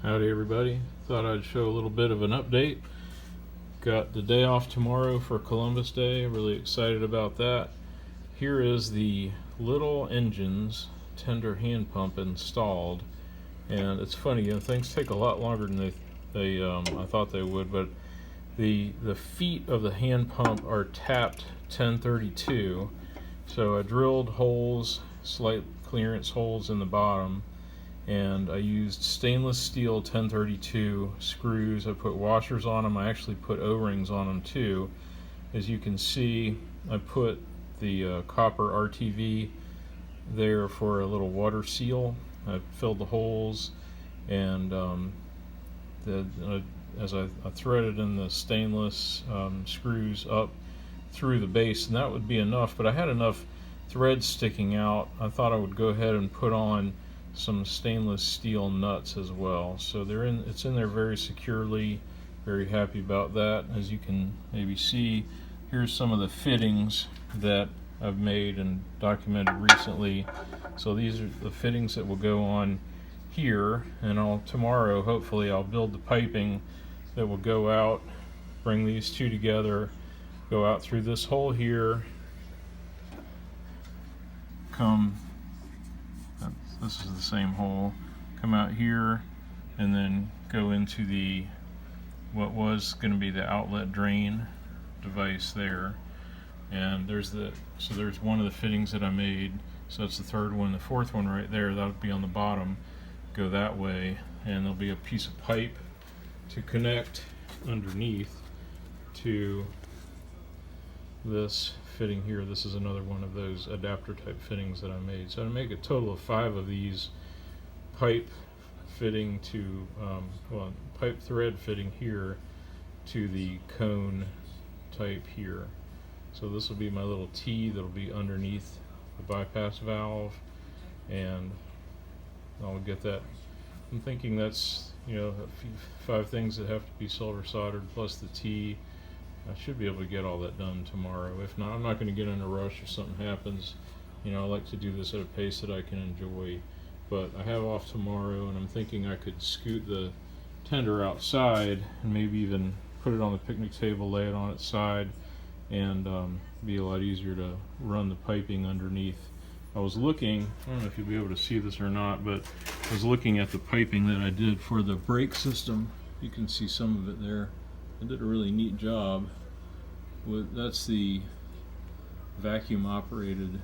Howdy everybody. Thought I'd show a little bit of an update. Got the day off tomorrow for Columbus Day. Really excited about that. Here is the little engine's tender hand pump installed. And it's funny, things take a lot longer than I thought they would, but the feet of the hand pump are tapped 1032. So I drilled holes, slight clearance holes in the bottom, and I used stainless steel 1032 screws. I put washers on them. I actually put O-rings on them too. As you can see, I put the copper RTV there for a little water seal. I filled the holes, and as I threaded in the stainless screws up through the base, and that would be enough, but I had enough threads sticking out. I thought I would go ahead and put on some stainless steel nuts as well. So it's in there very securely. Very happy about that. As you can maybe see, here's some of the fittings that I've made and documented recently. So these are the fittings that will go on here, and tomorrow hopefully I'll build the piping that will go out, bring these two together, go out through this hole here, this is the same hole, come out here, and then go into what was going to be the outlet drain device there. And there's one of the fittings that I made. So that's the third one. The fourth one right there, that'll be on the bottom, go that way, and there'll be a piece of pipe to connect underneath to this fitting here. This is another one of those adapter type fittings that I made. So to make a total of 5 of these pipe fitting to pipe thread fitting here to the cone type here. So this will be my little T that'll be underneath the bypass valve, and I'll get that. I'm thinking that's 5 things that have to be solder soldered plus the T. I should be able to get all that done tomorrow. If not, I'm not going to get in a rush if something happens. I like to do this at a pace that I can enjoy. But I have off tomorrow, and I'm thinking I could scoot the tender outside and maybe even put it on the picnic table, lay it on its side, and be a lot easier to run the piping underneath. I was looking, I don't know if you'll be able to see this or not, but I was looking at the piping that I did for the brake system. You can see some of it there. I did a really neat job. That's the vacuum operated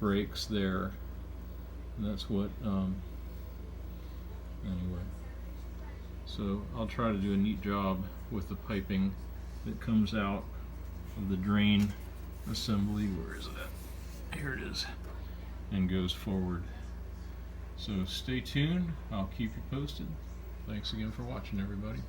brakes there. And that's what, anyway. So I'll try to do a neat job with the piping that comes out of the drain assembly. Where is it? Here it is. And goes forward. So stay tuned. I'll keep you posted. Thanks again for watching, everybody.